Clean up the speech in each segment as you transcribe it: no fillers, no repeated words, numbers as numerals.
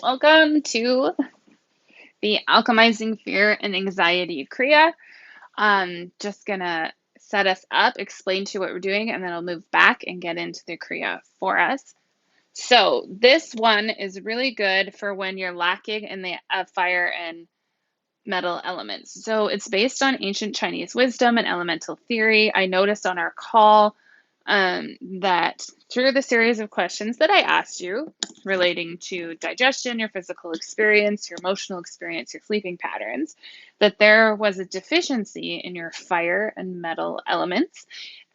Welcome to the Alchemizing Fear and Anxiety Kriya. Just gonna set us up, explain to you what we're doing, and then I'll move back and get into the Kriya for us. So this one is really good for when you're lacking in the fire and metal elements. So it's based on ancient Chinese wisdom and elemental theory. I noticed on our call that through the series of questions that I asked you relating to digestion, your physical experience, your emotional experience, your sleeping patterns, that there was a deficiency in your fire and metal elements.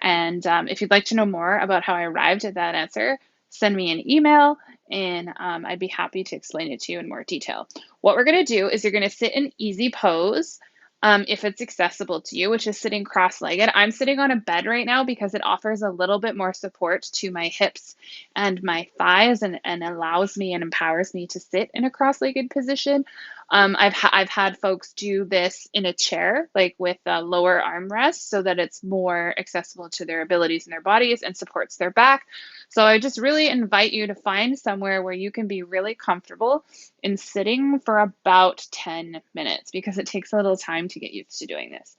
And if you'd like to know more about how I arrived at that answer, send me an email and I'd be happy to explain it to you in more detail. What we're going to do is you're going to sit in easy pose if it's accessible to you, which is sitting cross-legged. I'm sitting on a bed right now because it offers a little bit more support to my hips and my thighs and allows me and empowers me to sit in a cross-legged position. I've had folks do this in a chair, like with a lower armrest, so that it's more accessible to their abilities in their bodies and supports their back. So I just really invite you to find somewhere where you can be really comfortable in sitting for about 10 minutes because it takes a little time to get used to doing this.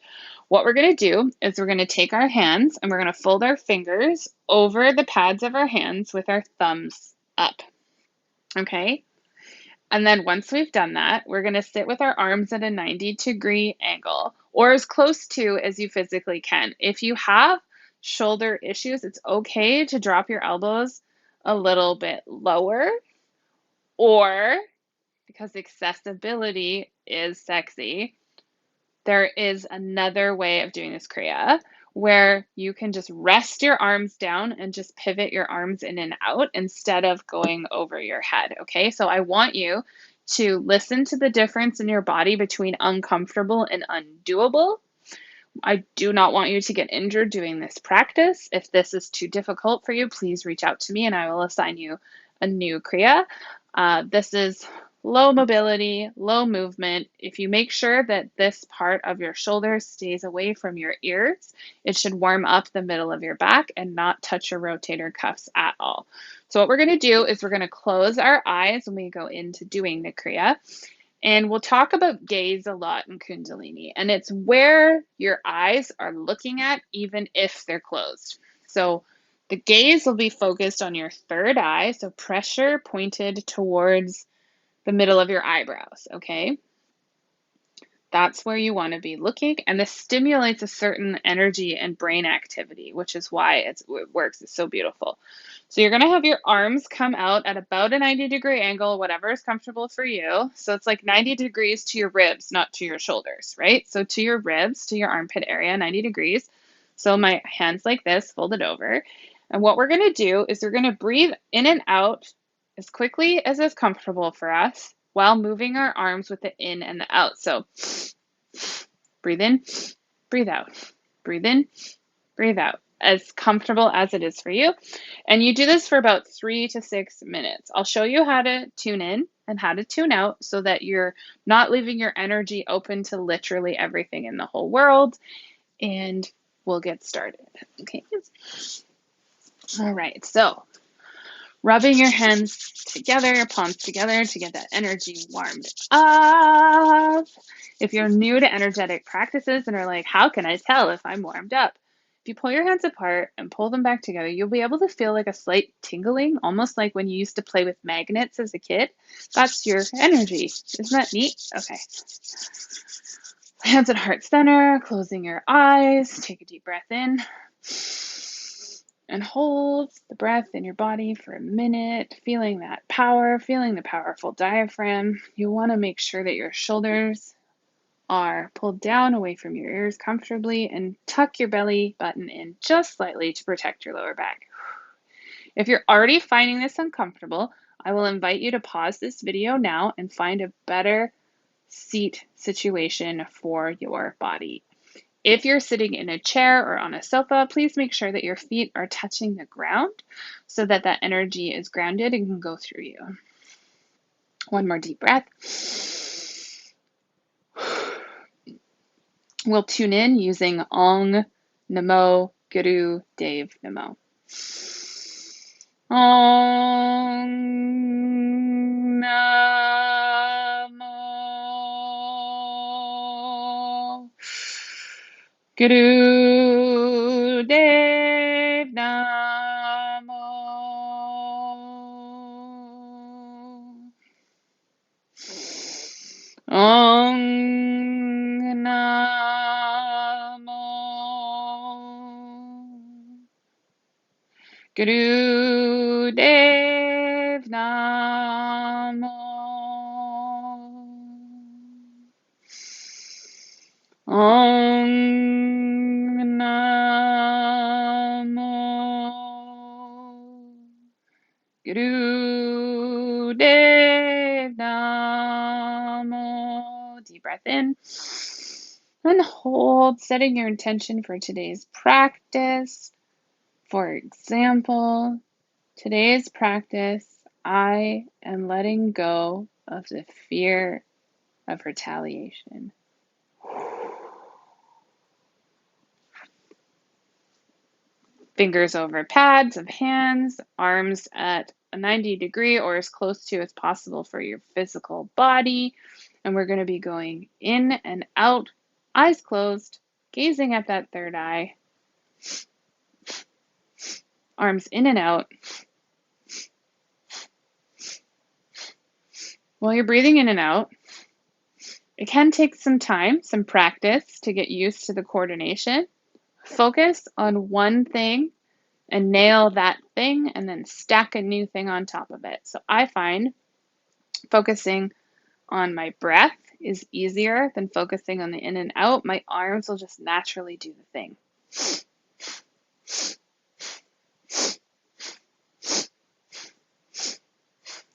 What we're going to do is we're going to take our hands and we're going to fold our fingers over the pads of our hands with our thumbs up. Okay? And then once we've done that, we're going to sit with our arms at a 90-degree angle or as close to as you physically can. If you have shoulder issues, it's okay to drop your elbows a little bit lower, or because accessibility is sexy, there is another way of doing this Kriya where you can just rest your arms down and just pivot your arms in and out instead of going over your head. Okay, so I want you to listen to the difference in your body between uncomfortable and undoable. I do not want you to get injured doing this practice. If this is too difficult for you, please reach out to me and I will assign you a new Kriya. This is low mobility, low movement. If you make sure that this part of your shoulders stays away from your ears, it should warm up the middle of your back and not touch your rotator cuffs at all. So what we're going to do is we're going to close our eyes when we go into doing the Kriya. And we'll talk about gaze a lot in Kundalini, and it's where your eyes are looking at, even if they're closed. So the gaze will be focused on your third eye, so pressure pointed towards the middle of your eyebrows, okay? That's where you want to be looking, and this stimulates a certain energy and brain activity, which is why it works. It's so beautiful. So you're going to have your arms come out at about a 90-degree angle, whatever is comfortable for you. So it's like 90 degrees to your ribs, not to your shoulders, right? So to your ribs, to your armpit area, 90 degrees. So my hands like this, folded over. And what we're going to do is we're going to breathe in and out as quickly as is comfortable for us while moving our arms with the in and the out. So breathe in, breathe out, breathe in, breathe out, as comfortable as it is for you. And you do this for about 3 to 6 minutes. I'll show you how to tune in and how to tune out so that you're not leaving your energy open to literally everything in the whole world. And we'll get started. Okay. All right. So rubbing your hands together, your palms together to get that energy warmed up. If you're new to energetic practices and are like, how can I tell if I'm warmed up? If you pull your hands apart and pull them back together, you'll be able to feel like a slight tingling, almost like when you used to play with magnets as a kid. That's your energy. Isn't that neat? Okay. Hands at heart center, closing your eyes. Take a deep breath in. And hold the breath in your body for a minute, feeling that power, feeling the powerful diaphragm. You want to make sure that your shoulders are pulled down away from your ears comfortably and tuck your belly button in just slightly to protect your lower back. If you're already finding this uncomfortable, I will invite you to pause this video now and find a better seat situation for your body. If you're sitting in a chair or on a sofa, please make sure that your feet are touching the ground so that that energy is grounded and can go through you. One more deep breath. We'll tune in using Ong Namo Guru Dev Namo. Ong Namo Guru Dev Namo. Om Namo. Guru Dev Namo. Om Namo. Guru Dev Namo. Deep breath in and hold, setting your intention for today's practice. For example, today's practice, I am letting go of the fear of retaliation. Fingers over pads of hands, arms at a 90-degree or as close to as possible for your physical body. And we're going to be going in and out, eyes closed, gazing at that third eye. Arms in and out. While you're breathing in and out, it can take some time, some practice to get used to the coordination. Focus on one thing and nail that thing and then stack a new thing on top of it. So I find focusing on my breath is easier than focusing on the in and out. My arms will just naturally do the thing.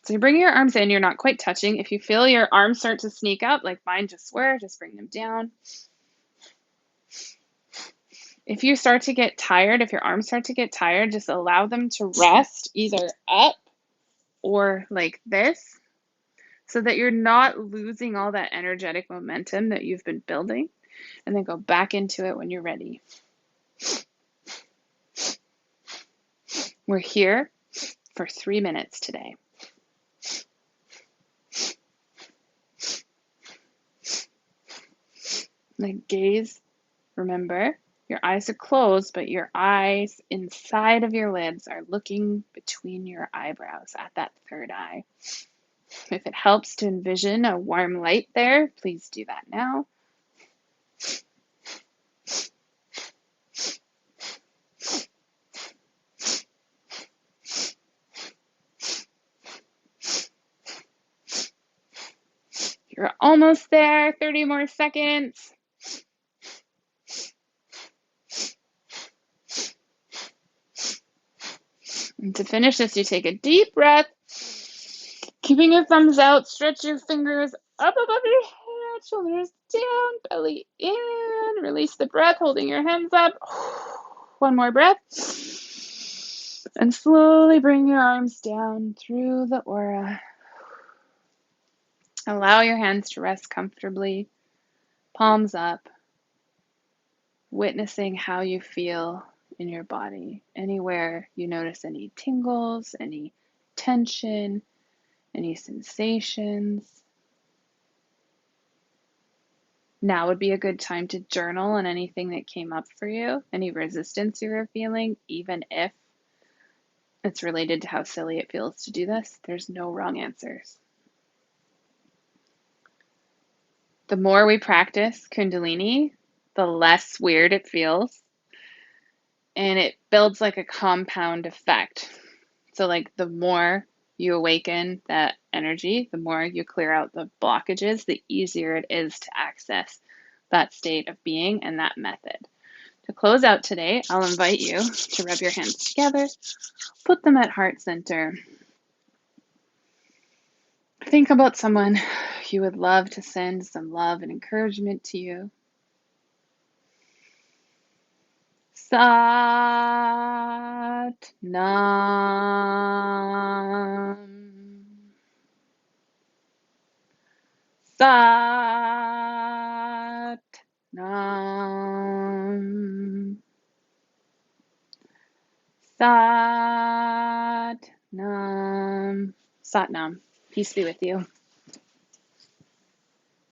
So you bring your arms in, you're not quite touching. If you feel your arms start to sneak up, like mine just were, just bring them down. If you start to get tired, if your arms start to get tired, just allow them to rest either up or like this, so that you're not losing all that energetic momentum that you've been building, and then go back into it when you're ready. We're here for 3 minutes today. The gaze, remember, your eyes are closed, but your eyes inside of your lids are looking between your eyebrows at that third eye. If it helps to envision a warm light there, please do that now. You're almost there, 30 more seconds. And to finish this, you take a deep breath, keeping your thumbs out, stretch your fingers up above your head, shoulders down, belly in, release the breath, holding your hands up. One more breath. And slowly bring your arms down through the aura. Allow your hands to rest comfortably, palms up, witnessing how you feel in your body. Anywhere you notice any tingles, any tension, any sensations. Now would be a good time to journal on anything that came up for you, any resistance you were feeling, even if it's related to how silly it feels to do this. There's no wrong answers. The more we practice Kundalini, the less weird it feels. And it builds like a compound effect. So like the more you awaken that energy, the more you clear out the blockages, the easier it is to access that state of being and that method. To close out today, I'll invite you to rub your hands together, put them at heart center. Think about someone you would love to send some love and encouragement to you. Sat Nam. Sat Nam. Sat Nam. Sat Nam. Peace be with you.